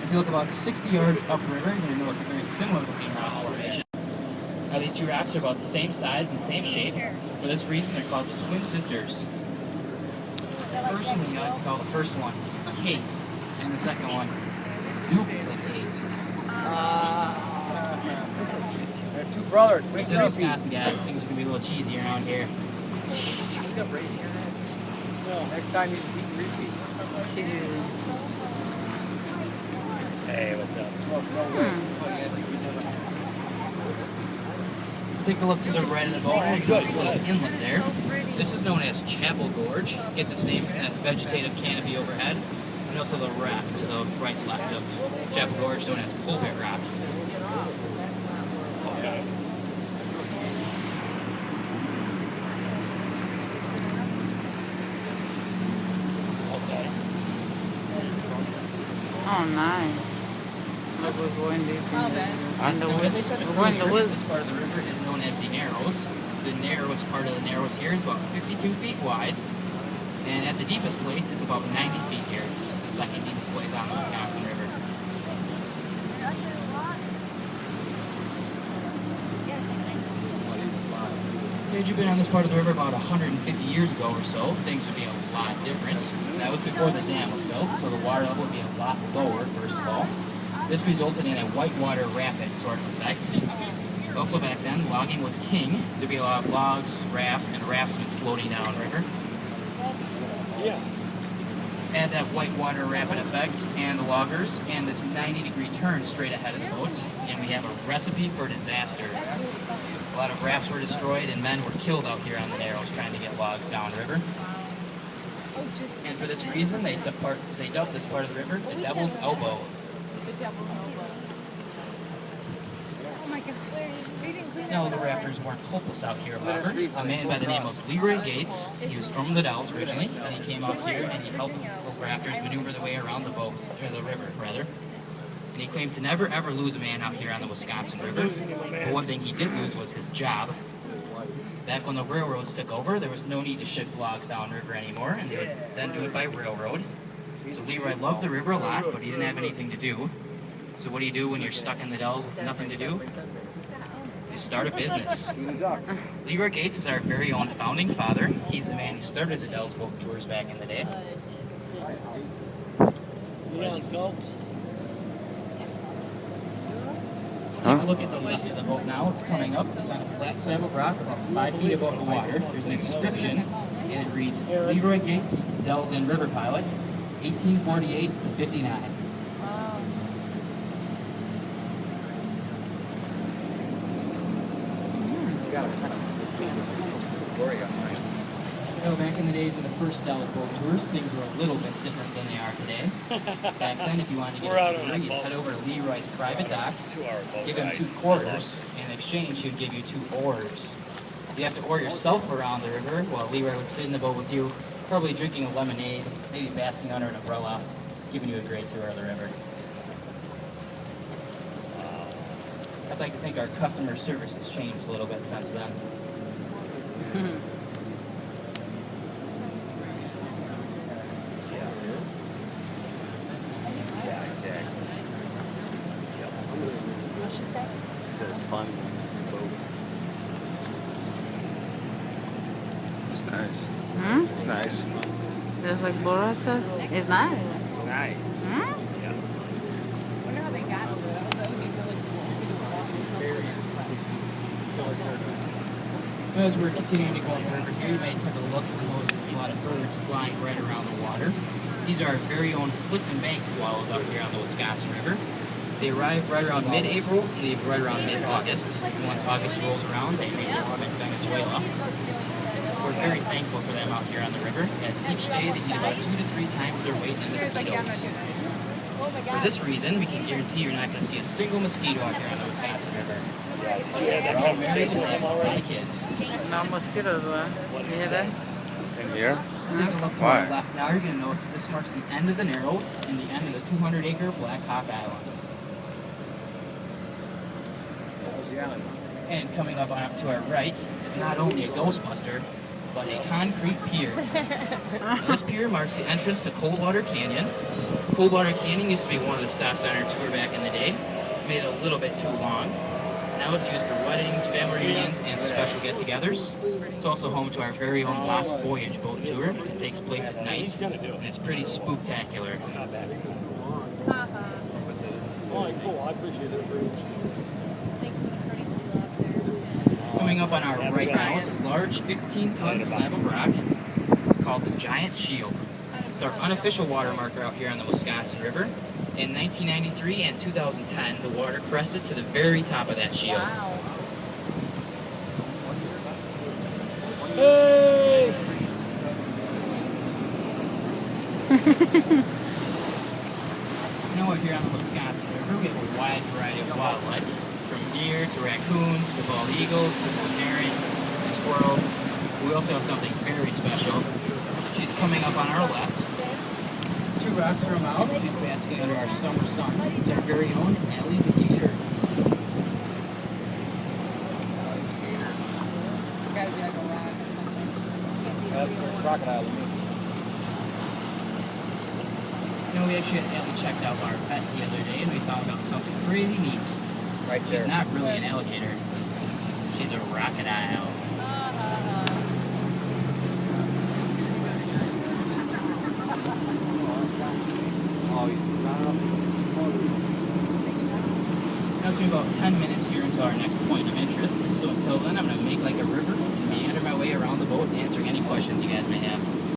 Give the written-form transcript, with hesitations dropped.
If you look about 60 yards upriver, you're going to notice a very similar looking rock formation. Now these two rocks are about the same size and same shape. For this reason, they're called the twin sisters. Personally, I like to call the first one Kate, and the second one Duplicate. They're two brothers. These are Wisconsin guys. Things are going to be a little cheesy around here. Next time you can repeat. Hey, what's up? Take a look to the right of the boat. You can see a little inlet there. This is known as Chapel Gorge. Gets its name from that vegetative canopy overhead. And also the rock to the right and left of Chapel Gorge, known as Pulpit Rock. Okay. Okay. Oh, nice. Look what's windy. Now, as I said earlier, this part of the river is known as the Narrows. The narrowest part of the Narrows here is about 52 feet wide. And at the deepest place, it's about 90 feet here. It's the second deepest place on the Wisconsin River. Had you been on this part of the river about 150 years ago or so, things would be a lot different. That was before the dam was built, so the water level would be a lot lower, first of all. This resulted in a whitewater rapid sort of effect. Also back then, logging was king. There'd be a lot of logs, rafts, and raftsmen floating downriver. Yeah. Add that whitewater rapid effect and the loggers and this 90-degree turn straight ahead of the boat, and we have a recipe for disaster. A lot of rafts were destroyed and men were killed out here on the Narrows trying to get logs downriver. And for this reason, they dubbed this part of the river the Devil's Elbow. No, the rafters weren't hopeless out here, however. A man by the name of Leroy Gates, he was from the Dells originally, and he came out here and he helped the rafters maneuver their way around the boat, or the river, rather. And he claimed to never ever lose a man out here on the Wisconsin River. But one thing he did lose was his job. Back when the railroads took over, there was no need to ship logs downriver anymore, and they would then do it by railroad. So Leroy loved the river a lot, but he didn't have anything to do. So what do you do when you're stuck in the Dells with nothing to do? You start a business. Leroy Gates is our very own founding father. He's the man who started the Dells boat tours back in the day. Leon Phelps. Take a look at the left of the boat now. It's coming up. It's on a flat slab of rock about 5 feet above the water. There's an inscription, and it reads, Leroy Gates, Dells and River Pilot, 1848 to 59. You know, back in the days of the first Dells boat tours, things were a little bit different than they are today. Back then, if you wanted to get a tour, you'd head over to Leroy's private dock, give him 2 quarters, and in exchange, he would give you 2 oars. You have to oar yourself around the river, while Leroy would sit in the boat with you, probably drinking a lemonade, maybe basking under an umbrella, giving you a great tour of the river. I'd like to think our customer service has changed a little bit since then. Yeah, exactly. Yep. What she say? Says fun. It's nice. Hmm? It's nice. Just like Borat says, it's nice. Nice. Hmm? Yeah. Wonder how they got over that. That would be really cool. As we're continuing to go on the river here, you may take a look and notice a lot of birds flying right around the water. These are our very own Clifton Bank swallows out here on the Wisconsin River. They arrive right around mid-April and leave right around mid-August. And once August rolls around, they make farm in Venezuela. We're very thankful for them out here on the river, as each day they eat about 2 to 3 times their weight in mosquitoes. For this reason, we can guarantee you're not going to see a single mosquito out here on the Wisconsin River. You had that conversation with him My already? kids. No mosquitoes, what? What You did he hear say? that? In here? Take a look to Why? our left now, you're going to notice that this marks the end of the Narrows and the end of the 200-acre Black Hawk Island. And coming up to our right is not only a Ghostbuster, but a concrete pier. Now, this pier marks the entrance to Coldwater Canyon. Cold Water Canyon used to be one of the stops on our tour back in the day. Made it a little bit too long. Now it's used for weddings, family reunions, and special get-togethers. It's also home to our very own Lost Voyage boat tour. It takes place at night, and it's pretty spooktacular. Oh, cool. I appreciate it. Thanks for the courtesy love there. Coming up on our right now is a large 15-ton slab of rock. It's called the Giant Shield. It's our unofficial water marker out here on the Wisconsin River. In 1993 and 2010, the water crested to the very top of that shield. Wow. Hey! You know, here on the Wisconsin River, we have a wide variety of wildlife, from deer to raccoons to bald eagles to herring to squirrels. We also have something very special. She's coming up on our left. 2 rocks from out. She's basking under our summer sun. It's our very own Ellie the Gator. Gotta be like a rock or something. That's a crocodile to me. You know, we actually had Ellie checked out our pet the other day, and we thought about something pretty neat. Right there. She's not really an alligator. She's a crocodile. Now it's been about 10 minutes here until our next point of interest. So until then, I'm going to make like a river and meander my way around the boat, answering any questions you guys may have.